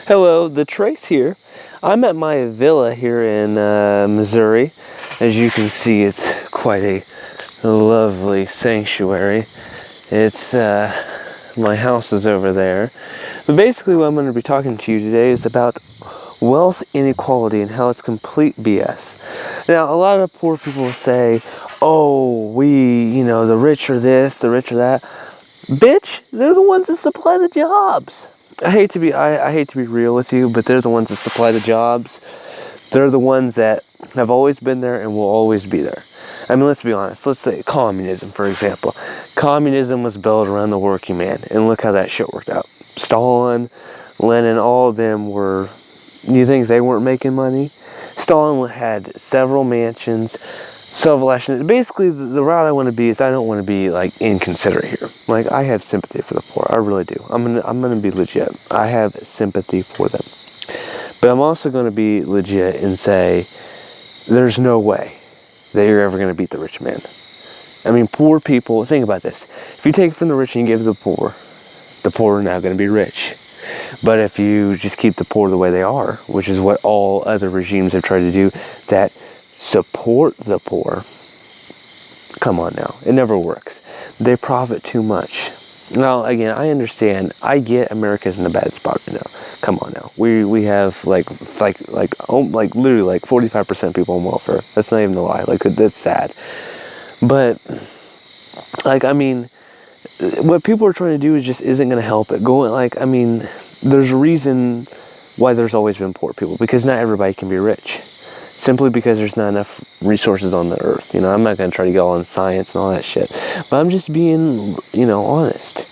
Hello, the Trace here. I'm at my villa here in Missouri. As you can see, it's quite a lovely sanctuary. It's my house is over there. But basically what I'm going to be talking to you today is about wealth inequality and how it's complete BS. Now, a lot of poor people say, oh, the rich are this, the rich are that. Bitch, they're the ones that supply the jobs. I hate to be real with you, but they're the ones that supply the jobs. They're the ones that have always been there and will always be there. I mean, let's be honest. Let's say communism, for example. Communism was built around the working man, and look how that shit worked out. Stalin, Lenin, all of them were... You think they weren't making money? Stalin had several mansions, basically, the route I want to be is I don't want to be like inconsiderate here. Like, I have sympathy for the poor. I really do. I'm gonna be legit. I have sympathy for them, but I'm also gonna be legit and say there's no way that you're ever gonna beat the rich man. I mean, poor people. Think about this. If you take from the rich and you give to the poor are now gonna be rich. But if you just keep the poor the way they are, which is what all other regimes have tried to do, that support the poor, come on now, it never works. They profit too much. Now, again, I understand. I get America's in a bad spot right now. Come on now, we have like literally like 45% people on welfare. That's not even a lie. Like, that's sad. But like, I mean, what people are trying to do just isn't going to help it. There's a reason why there's always been poor people, because not everybody can be rich. Simply because there's not enough resources on the earth. I'm not going to try to go on science and all that shit. But I'm just being, honest.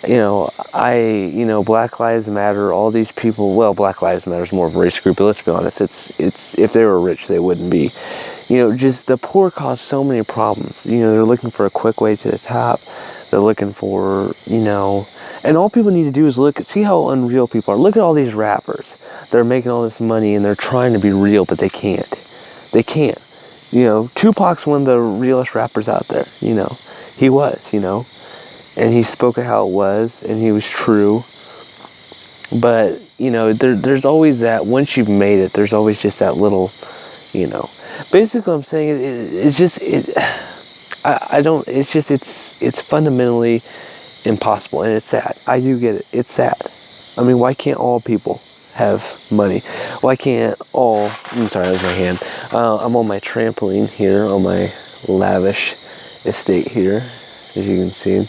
Black Lives Matter, all these people, well, Black Lives Matter is more of a race group, but let's be honest, it's if they were rich, they wouldn't be. Just the poor cause so many problems. They're looking for a quick way to the top. They're looking for, and all people need to do is see how unreal people are. Look at all these rappers. They're making all this money and they're trying to be real, but they can't. They can't. Tupac's one of the realest rappers out there. He was, and he spoke of how it was, and he was true. But, there's always that, once you've made it, there's always just that little, Basically, what I'm saying, it's fundamentally impossible, and it's sad. I do get it. It's sad. I mean, why can't all people have money? Why can't all... I'm sorry, that was my hand. I'm on my trampoline here, on my lavish estate here, as you can see.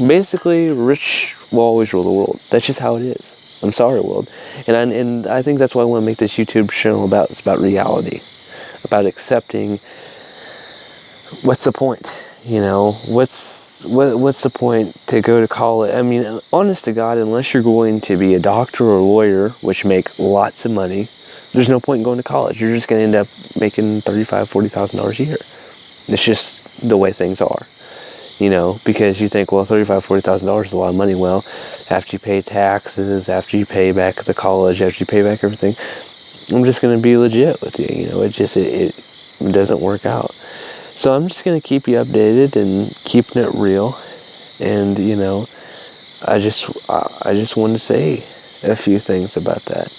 Basically, rich will always rule the world. That's just how it is. I'm sorry, world. And I think that's why I want to make this YouTube channel about. It's about reality. About accepting... What's the point? What's the point to go to college? I mean, honest to God, unless you're going to be a doctor or a lawyer, which make lots of money, there's no point in going to college. You're just going to end up making $35,000, $40,000 a year. It's just the way things are. Because you think, well, $35,000, $40,000 is a lot of money. Well, after you pay taxes, after you pay back the college, after you pay back everything, I'm just going to be legit with you. It doesn't work out. So I'm just going to keep you updated and keeping it real. And, I just want to say a few things about that,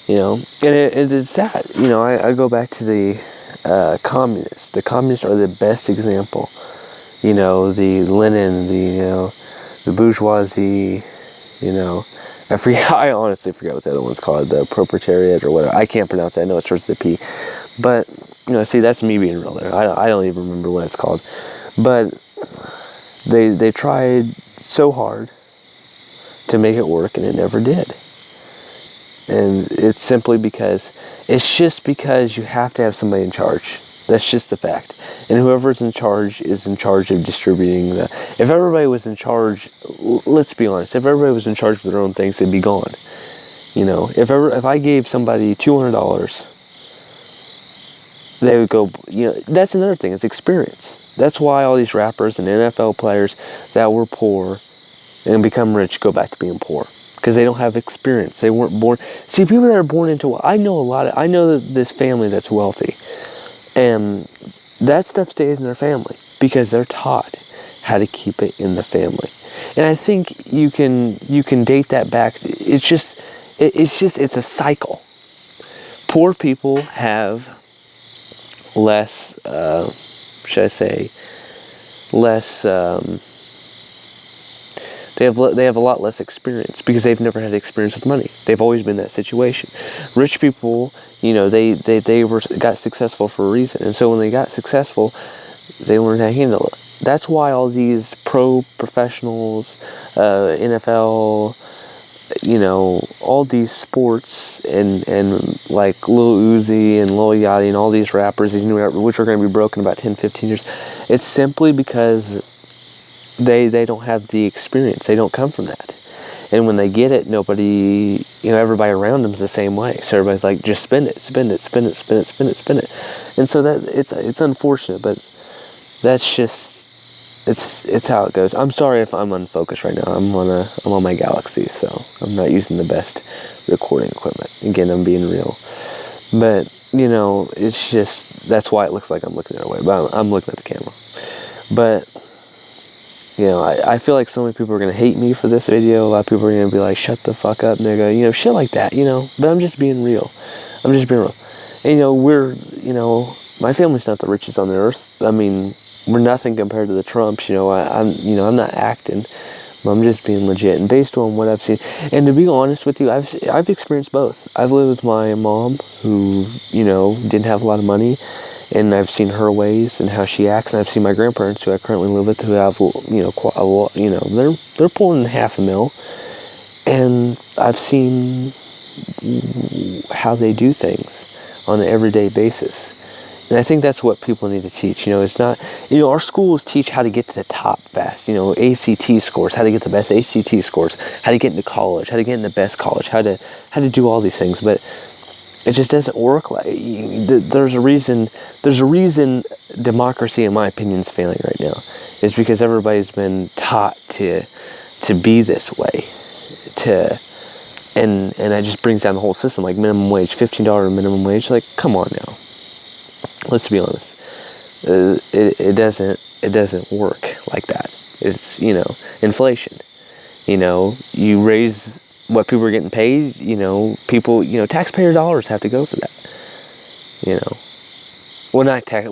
and it's sad. I go back to the communists. The communists are the best example. The Lenin, the bourgeoisie, I honestly forget what the other one's called, the proletariat or whatever. I can't pronounce it. I know it starts with a P. But, see, that's me being real there. I don't even remember what it's called. But they tried so hard to make it work, and it never did. And it's just because you have to have somebody in charge. That's just the fact. And whoever's in charge is in charge of distributing if everybody was in charge, let's be honest, if everybody was in charge of their own things, they'd be gone. If I gave somebody $200, they would go, that's another thing, it's experience. That's why all these rappers and NFL players that were poor and become rich go back to being poor. Because they don't have experience. They weren't born. See, people that are born into, I know this family that's wealthy. And that stuff stays in their family because they're taught how to keep it in the family. And I think you can date that back. It's a cycle. Poor people have less, should I say, less, they have a lot less experience because they've never had experience with money. They've always been in that situation. Rich people, they got successful for a reason. And so when they got successful, they learned how to handle it. That's why all these pro professionals, NFL, all these sports and like Lil Uzi and Lil Yachty and all these rappers, these new rappers, which are going to be broken in about 10, 15 years, it's simply because they don't have the experience. They don't come from that. And when they get it, nobody, everybody around them is the same way. So everybody's like, just spend it. And so that it's unfortunate, but that's just, it's how it goes. I'm sorry if I'm unfocused right now. I'm on my Galaxy, so I'm not using the best recording equipment. Again, I'm being real. But, it's just, that's why it looks like I'm looking the other way. But I'm looking at the camera. But, I feel like so many people are going to hate me for this video. A lot of people are going to be like, shut the fuck up, nigga. Shit like that, But I'm just being real. And, my family's not the richest on the earth. I mean, we're nothing compared to the Trumps. I'm not acting. I'm just being legit. And based on what I've seen, and to be honest with you, I've experienced both. I've lived with my mom, who didn't have a lot of money, and I've seen her ways and how she acts. And I've seen my grandparents, who I currently live with, who have quite a lot. They're pulling $500,000, and I've seen how they do things on an everyday basis. And I think that's what people need to teach. It's not, our schools teach how to get to the top fast. ACT scores, how to get the best ACT scores, how to get into college, how to get in the best college, how to do all these things. But it just doesn't work like, there's a reason democracy, in my opinion, is failing right now. It's because everybody's been taught to be this way, and that just brings down the whole system, like minimum wage, $15 minimum wage. Like, come on now. Let's be honest. It doesn't work like that. It's, inflation. You raise what people are getting paid, people, taxpayer dollars have to go for that. Well, not tax,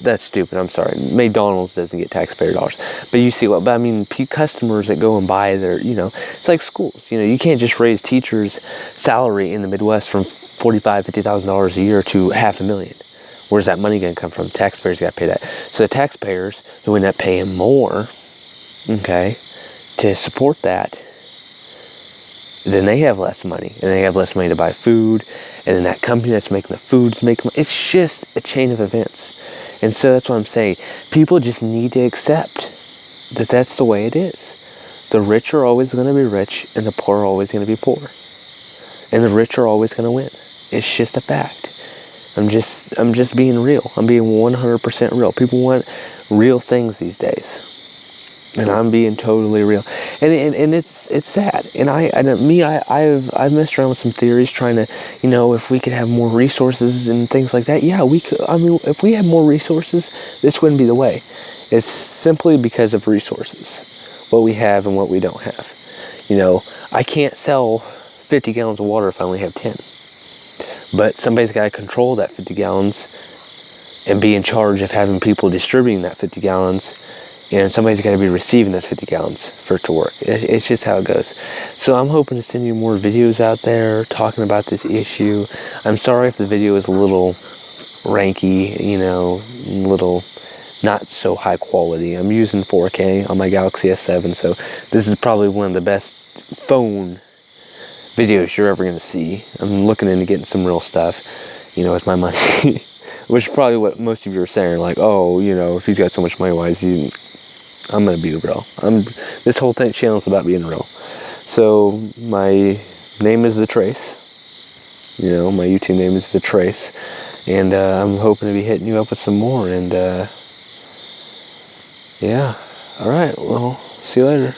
that's stupid, I'm sorry. McDonald's doesn't get taxpayer dollars. But you see but I mean, customers that go and buy their, it's like schools. You can't just raise teachers' salary in the Midwest from $45,000, $50,000 a year to $500,000. Where's that money going to come from? Taxpayers got to pay that. So the taxpayers who end up paying more, okay, to support that, then they have less money. And they have less money to buy food. And then that company that's making the foods make money. It's just a chain of events. And so that's what I'm saying. People just need to accept that that's the way it is. The rich are always going to be rich, and the poor are always going to be poor. And the rich are always going to win. It's just a fact. I'm just being real. I'm being 100% real. People want real things these days, and I'm being totally real. And it's sad. And I've messed around with some theories, trying to, if we could have more resources and things like that. Yeah, we could. I mean, if we had more resources, this wouldn't be the way. It's simply because of resources, what we have and what we don't have. I can't sell 50 gallons of water if I only have 10. But somebody's got to control that 50 gallons and be in charge of having people distributing that 50 gallons. And somebody's got to be receiving those 50 gallons for it to work. It's just how it goes. So I'm hoping to send you more videos out there talking about this issue. I'm sorry if the video is a little ranky, little not so high quality. I'm using 4K on my Galaxy S7, so this is probably one of the best phone videos you're ever going to see. I'm looking into getting some real stuff, with my money. Which is probably what most of you are saying, like, oh, if he's got so much money, why is he... I'm going to be real. This whole channel is about being real. So, my name is The Trace. My YouTube name is The Trace. And I'm hoping to be hitting you up with some more. And, yeah. Alright, well, see you later.